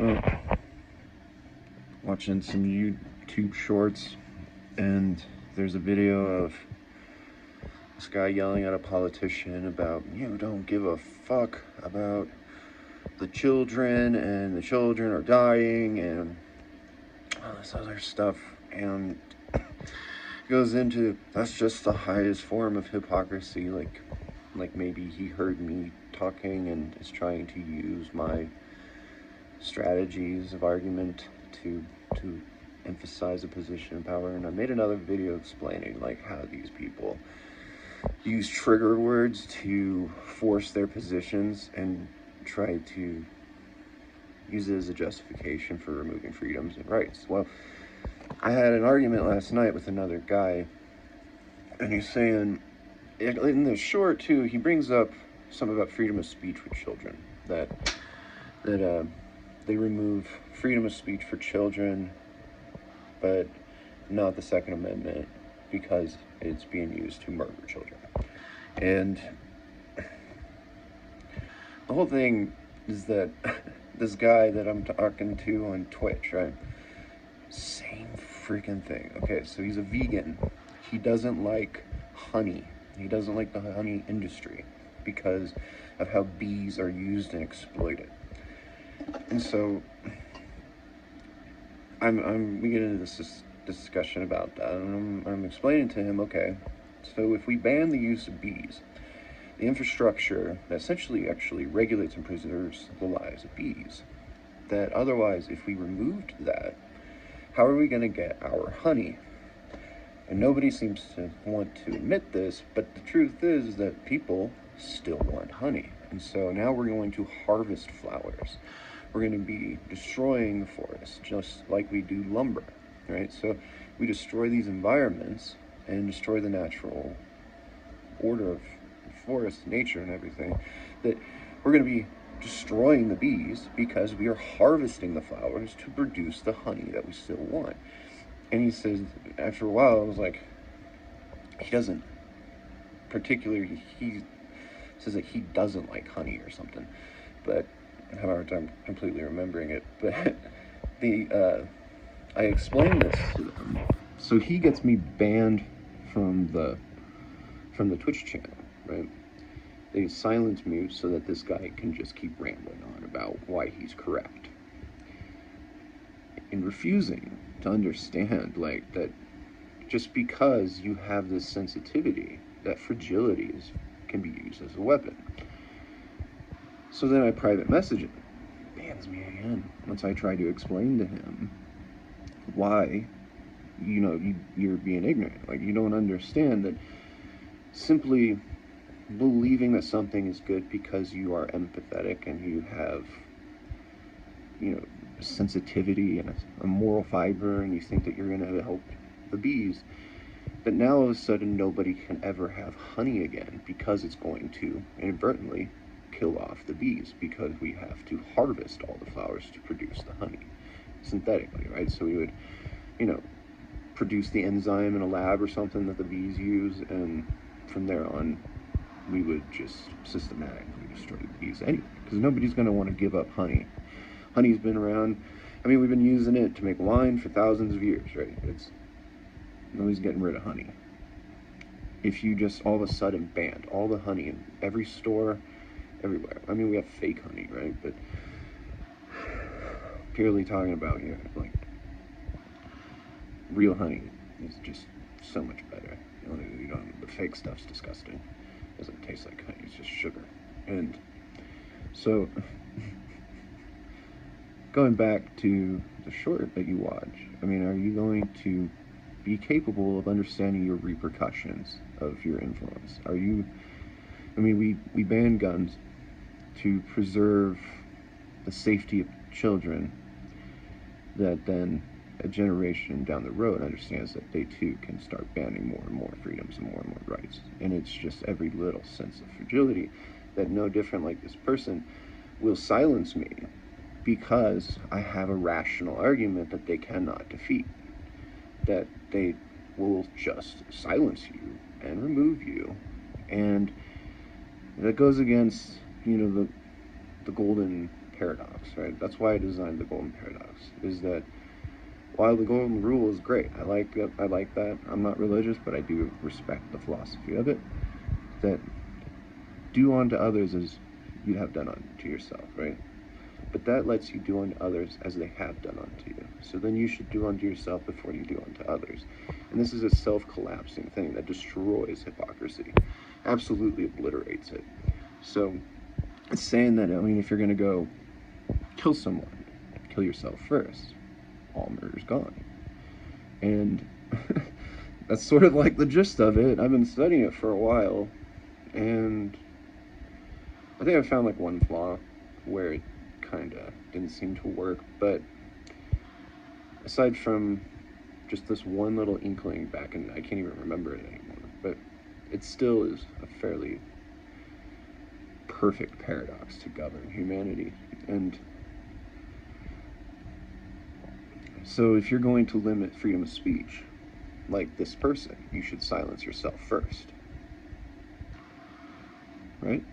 Well, watching some YouTube shorts, and there's a video of this guy yelling at a politician about, you don't give a fuck about the children, and the children are dying, and all this other stuff, and goes into, that's just the highest form of hypocrisy, like maybe he heard me talking and is trying to use my strategies of argument to emphasize a position of power. And I made another video explaining like how these people use trigger words to force their positions and try to use it as a justification for removing freedoms and rights. Well, I had an argument last night with another guy, and he's saying, in the short too, he brings up something about freedom of speech with children, that they remove freedom of speech for children, but not the Second Amendment because it's being used to murder children. And the whole thing is that this guy that I'm talking to on Twitch, right? Same freaking thing. Okay, so he's a vegan. He doesn't like honey. He doesn't like the honey industry because of how bees are used and exploited. And so we get into this discussion about that, and I'm explaining to him, okay, so if we ban the use of bees, the infrastructure that essentially actually regulates and preserves the lives of bees, that otherwise, if we removed that, how are we going to get our honey? And nobody seems to want to admit this, but the truth is that people still want honey. And so now we're going to harvest flowers. We're going to be destroying the forest, just like we do lumber, right? So we destroy these environments and destroy the natural order of forest, nature, and everything, that we're going to be destroying the bees because we are harvesting the flowers to produce the honey that we still want. And he says, after a while, I was like, he doesn't particularly, he says that he doesn't like honey or something, but I have a hard time completely remembering it. But I explained this to him, so he gets me banned from the Twitch channel, right? They silence me so that this guy can just keep rambling on about why he's correct. And refusing to understand, like, that just because you have this sensitivity, that fragility can be used as a weapon. So then I private message him. Bans me again. Once I try to explain to him why, you're being ignorant. Like, you don't understand that simply believing that something is good because you are empathetic and you have, sensitivity and a moral fiber, and you think that you're going to help the bees, but now all of a sudden nobody can ever have honey again because it's going to inadvertently kill off the bees, because we have to harvest all the flowers to produce the honey synthetically, right? So we would, produce the enzyme in a lab or something that the bees use, and from there on we would just systematically destroy the bees anyway, because nobody's going to want to give up honey. Honey's been around. I mean, we've been using it to make wine for thousands of years, right? Nobody's getting rid of honey. If you just all of a sudden banned all the honey in every store, everywhere. I mean, we have fake honey, right? But purely talking about, like, real honey is just so much better. The fake stuff's disgusting. It doesn't taste like honey, it's just sugar. And so, going back to the short that you watch, I mean, are you going to be capable of understanding your repercussions of your influence? We ban guns to preserve the safety of children, that then a generation down the road understands that they too can start banning more and more freedoms and more rights. And it's just every little sense of fragility that, no different like this person, will silence me because I have a rational argument that they cannot defeat, that they will just silence you and remove you. And that goes against, the golden paradox, right? That's why I designed the golden paradox, is that while the golden rule is great, I like that. I'm not religious, but I do respect the philosophy of it, that do unto others as you have done unto yourself, right? But that lets you do unto others as they have done unto you. So then you should do unto yourself before you do unto others. And this is a self-collapsing thing that destroys hypocrisy, absolutely obliterates it. So it's saying that, I mean, if you're going to go kill someone, kill yourself first. All murder's gone. And that's sort of like the gist of it. I've been studying it for a while, and I think I found like one flaw where it kind of didn't seem to work, but aside from just this one little inkling back in, I can't even remember it anymore, but it still is a fairly perfect paradox to govern humanity. And so if you're going to limit freedom of speech, like this person, you should silence yourself first, right?